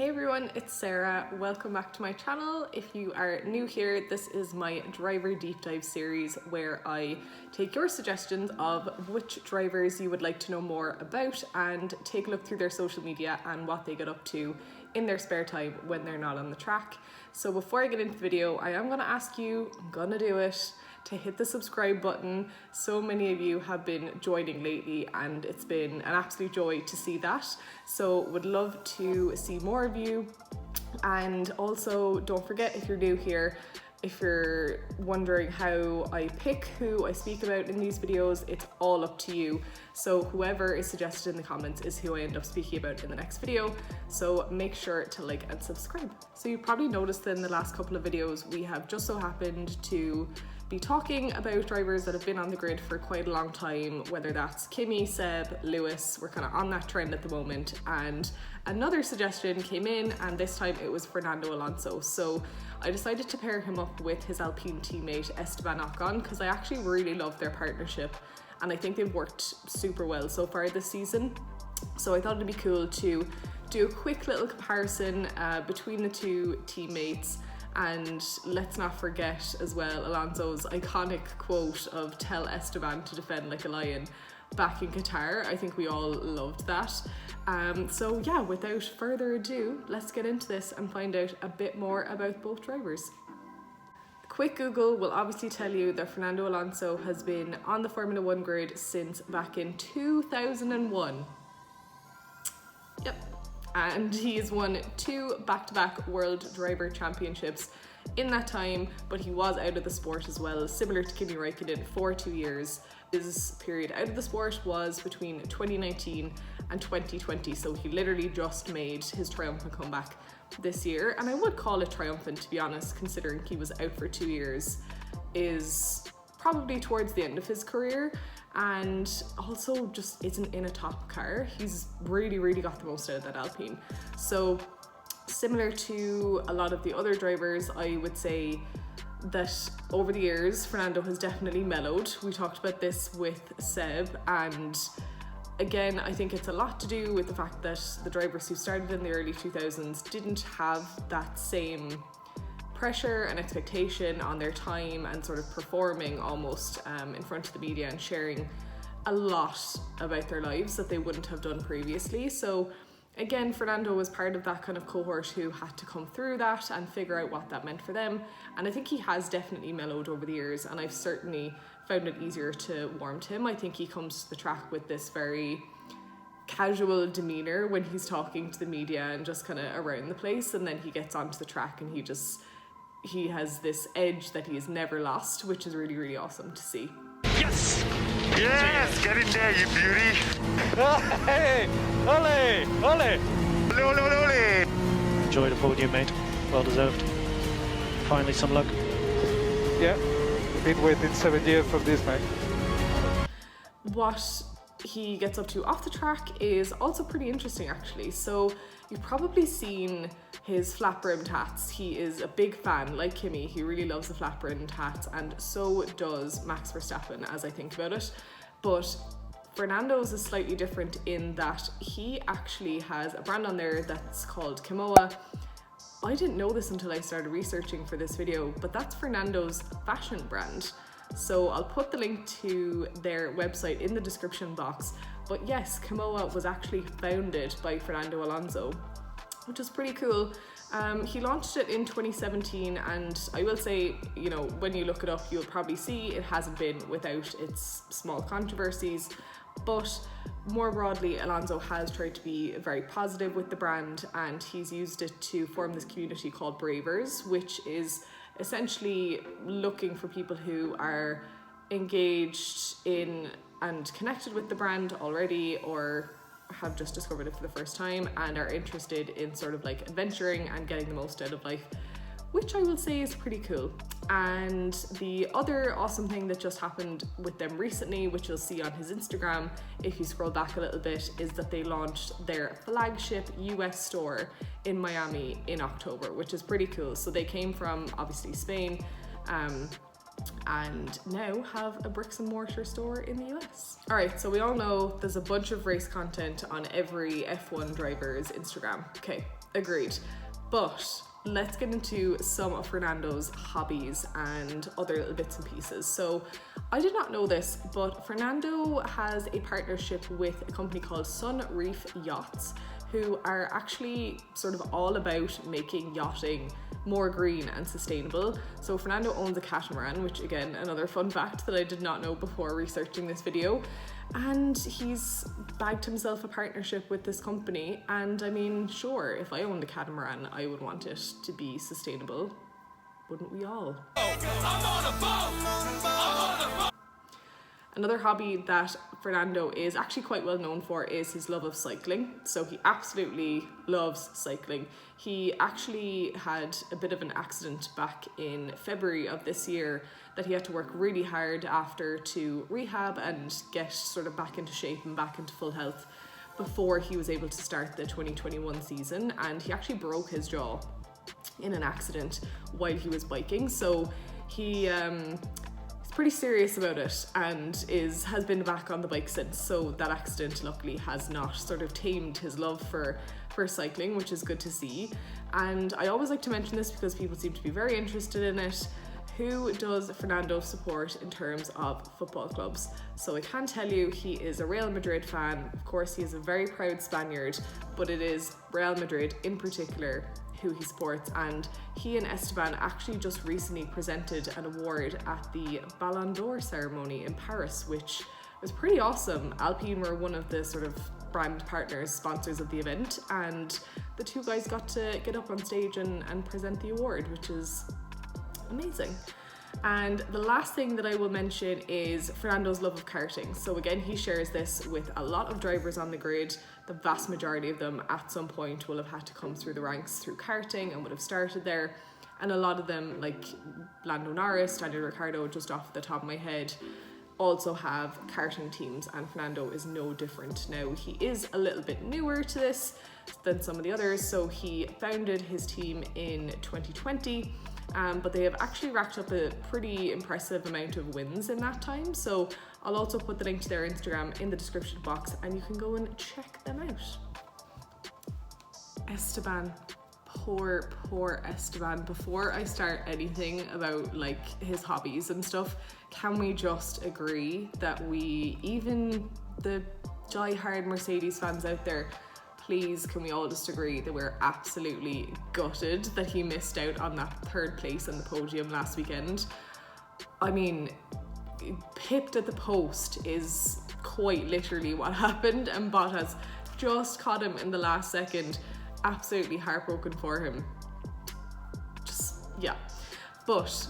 Hey everyone, it's Sarah. Welcome back to my channel. If you are new here, this is my driver deep dive series where I take your suggestions of which drivers you would like to know more about and take a look through their social media and what they get up to in their spare time when they're not on the track. So before I get into the video, I am going to ask you, I'm going to do it, to hit the subscribe button. So many of you have been joining lately and it's been an absolute joy to see that. So would love to see more of you. And also don't forget, if you're new here, if you're wondering how I pick who I speak about in these videos, it's all up to you. So whoever is suggested in the comments is who I end up speaking about in the next video. So make sure to like and subscribe. So you probably noticed that in the last couple of videos, we have just so happened to be talking about drivers that have been on the grid for quite a long time, whether that's Kimi, Seb, Lewis. We're kind of on that trend at the moment. And another suggestion came in, and this time it was Fernando Alonso. So I decided to pair him up with his Alpine teammate Esteban Ocon because I actually really love their partnership and I think they've worked super well so far this season. So I thought it'd be cool to do a quick little comparison between the two teammates. And let's not forget as well Alonso's iconic quote of "Tell Esteban to defend like a lion" back in Qatar. I think we all loved that. So yeah, without further ado, let's get into this and find out a bit more about both drivers. Quick Google will obviously tell you that Fernando Alonso has been on the Formula 1 grid since back in 2001. Yep. And he has won 2 back-to-back World Driver Championships in that time, but he was out of the sport as well, similar to Kimi Räikkönen, for 2 years. His period out of the sport was between 2019 and 2020, so he literally just made his triumphant comeback this year, and I would call it triumphant, to be honest, considering he was out for 2 years, is probably towards the end of his career, and also just isn't in a top car. He's really got the most out of that Alpine. So similar to a lot of the other drivers, I would say that over the years Fernando has definitely mellowed. We talked about this with Seb, and again, I think it's a lot to do with the fact that the drivers who started in the early 2000s didn't have that same pressure and expectation on their time and sort of performing almost in front of the media and sharing a lot about their lives that they wouldn't have done previously. So again, Fernando was part of that kind of cohort who had to come through that and figure out what that meant for them. And I think he has definitely mellowed over the years, and I've certainly found it easier to warm to him. I think he comes to the track with this very casual demeanor when he's talking to the media and just kind of around the place, and then he gets onto the track and he has this edge that he has never lost, which is really awesome to see. Yes! Yes! Get in there, you beauty! Hey! Ole! Ole! Ole, ole, ole! Enjoy the podium, mate. Well deserved. Finally some luck. Yeah, been waiting 7 years for this, mate. What he gets up to off the track is also pretty interesting, actually. So you've probably seen his flat-brimmed hats. He is a big fan, like Kimi. He really loves the flat-brimmed hats, and so does Max Verstappen, as I think about it. But Fernando's is slightly different in that he actually has a brand on there that's called Kimoa. I didn't know this until I started researching for this video, but that's Fernando's fashion brand. So I'll put the link to their website in the description box. But yes, Kimoa was actually founded by Fernando Alonso, which is pretty cool. He launched it in 2017, and I will say, you know, when you look it up, you'll probably see it hasn't been without its small controversies. But more broadly, Alonso has tried to be very positive with the brand, and he's used it to form this community called Bravers, which is essentially looking for people who are engaged in and connected with the brand already, or have just discovered it for the first time and are interested in sort of like adventuring and getting the most out of life, which I will say is pretty cool. And the other awesome thing that just happened with them recently, which you'll see on his Instagram if you scroll back a little bit, is that they launched their flagship US store in Miami in October, which is pretty cool. So they came from obviously Spain, and now have a bricks and mortar store in the US. All right, so we all know there's a bunch of race content on every F1 driver's Instagram. Okay, agreed. But let's get into some of Fernando's hobbies and other little bits and pieces. So I did not know this, but Fernando has a partnership with a company called Sun Reef Yachts, who are actually sort of all about making yachting more green and sustainable. So Fernando owns a catamaran, which again, another fun fact that I did not know before researching this video. And he's bagged himself a partnership with this company. And I mean, sure, if I owned a catamaran, I would want it to be sustainable. Wouldn't we all? Another hobby that Fernando is actually quite well known for is his love of cycling. So he absolutely loves cycling. He actually had a bit of an accident back in February of this year that he had to work really hard after to rehab and get sort of back into shape and back into full health before he was able to start the 2021 season. And he actually broke his jaw in an accident while he was biking. So he's pretty serious about it and has been back on the bike since. So that accident luckily has not sort of tamed his love for cycling, which is good to see. And I always like to mention this because people seem to be very interested in it. Who does Fernando support in terms of football clubs? So I can tell you he is a Real Madrid fan. Of course, he is a very proud Spaniard, but it is Real Madrid in particular who he supports, and he and Esteban actually just recently presented an award at the Ballon d'Or ceremony in Paris, which was pretty awesome. Alpine were one of the sort of brand partners, sponsors of the event, and the two guys got to get up on stage and present the award, which is amazing. And the last thing that I will mention is Fernando's love of karting. So again, he shares this with a lot of drivers on the grid. The vast majority of them at some point will have had to come through the ranks through karting and would have started there. And a lot of them, like Lando Norris, Daniel Ricciardo, just off the top of my head, also have karting teams, and Fernando is no different. Now, he is a little bit newer to this than some of the others, so he founded his team in 2020. But they have actually racked up a pretty impressive amount of wins in that time. So I'll also put the link to their Instagram in the description box and you can go and check them out. Esteban, poor Esteban. Before I start anything about like his hobbies and stuff, can we just agree that even the die-hard Mercedes fans out there, please, can we all just agree that we're absolutely gutted that he missed out on that third place on the podium last weekend? I mean, pipped at the post is quite literally what happened, and Bottas just caught him in the last second. Absolutely heartbroken for him. Yeah. But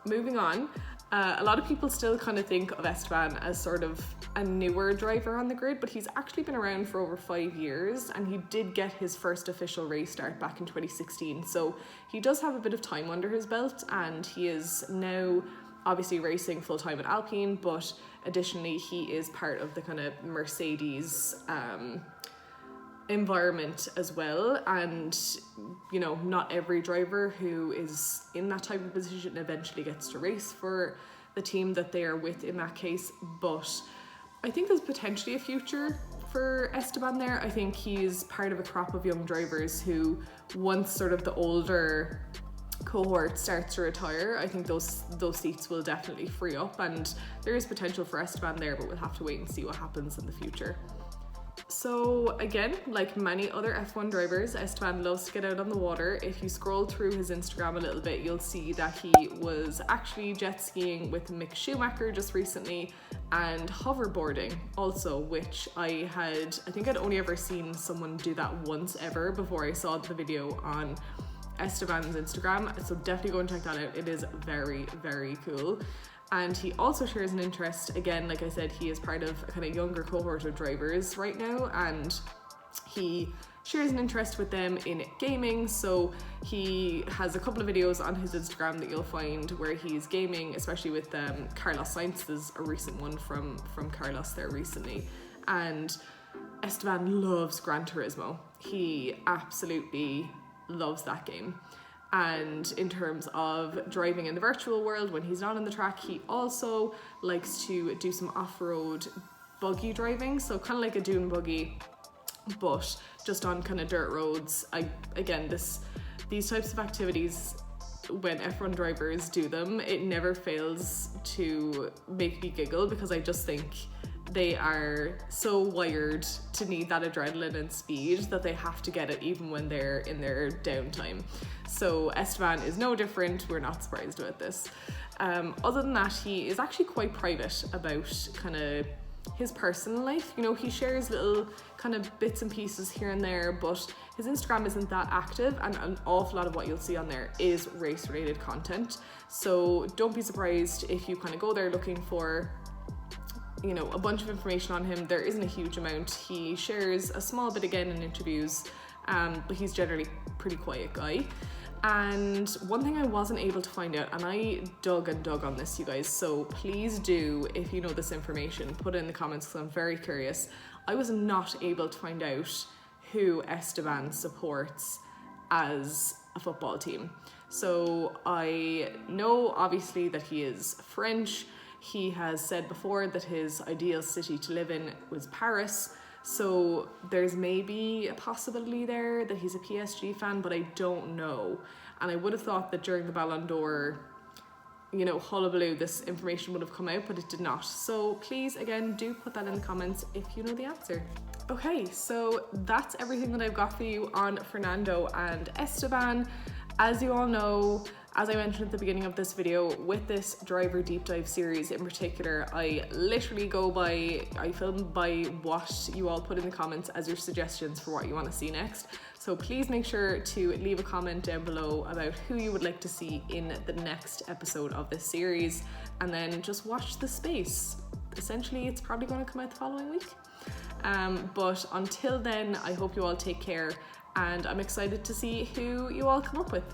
moving on, a lot of people still kind of think of Esteban as sort of a newer driver on the grid, but he's actually been around for over 5 years, and he did get his first official race start back in 2016. So he does have a bit of time under his belt, and he is now obviously racing full-time at Alpine, but additionally he is part of the kind of Mercedes environment as well. And you know, not every driver who is in that type of position eventually gets to race for the team that they are with in that case, but I think there's potentially a future for Esteban there. I think he's part of a crop of young drivers who, once sort of the older cohort starts to retire, I think those seats will definitely free up, and there is potential for Esteban there, but we'll have to wait and see what happens in the future. So again, like many other F1 drivers, Esteban loves to get out on the water. If you scroll through his Instagram a little bit, you'll see that he was actually jet skiing with Mick Schumacher just recently, and hoverboarding also, which I think I'd only ever seen someone do that once ever before I saw the video on Esteban's Instagram. So definitely go and check that out. It is very, very cool. And he also shares an interest, again, like I said, he is part of a kind of younger cohort of drivers right now, and he shares an interest with them in gaming. So he has a couple of videos on his Instagram that you'll find where he's gaming, especially with Carlos Sainz. There's a recent one from Carlos there recently. And Esteban loves Gran Turismo. He absolutely loves that game. And in terms of driving in the virtual world, when he's not on the track, he also likes to do some off-road buggy driving. So kind of like a dune buggy, but just on kind of dirt roads, these types of activities, when F1 drivers do them, it never fails to make me giggle, because I just think they are so wired to need that adrenaline and speed that they have to get it even when they're in their downtime. So Esteban is no different. We're not surprised about this. Other than that, he is actually quite private about kind of his personal life. You know, he shares little kind of bits and pieces here and there, but his Instagram isn't that active, and an awful lot of what you'll see on there is race related content. So don't be surprised if you kind of go there looking for, you know, a bunch of information on him. There isn't a huge amount. He shares a small bit again in interviews, but he's generally a pretty quiet guy. And one thing I wasn't able to find out, and I dug and dug on this, you guys, so please do, if you know this information, put it in the comments because I'm very curious. I was not able to find out who Esteban supports as a football team. So I know obviously that he is French. He has said before that his ideal city to live in was Paris. So there's maybe a possibility there that he's a PSG fan, but I don't know. And I would have thought that during the Ballon d'Or, you know, hullabaloo, this information would have come out, but it did not. So please, again, do put that in the comments if you know the answer. Okay, so that's everything that I've got for you on Fernando and Esteban. As you all know, as I mentioned at the beginning of this video, with this driver deep dive series in particular, I literally I film by what you all put in the comments as your suggestions for what you want to see next. So please make sure to leave a comment down below about who you would like to see in the next episode of this series, and then just watch the space. Essentially, it's probably going to come out the following week. But until then, I hope you all take care, and I'm excited to see who you all come up with.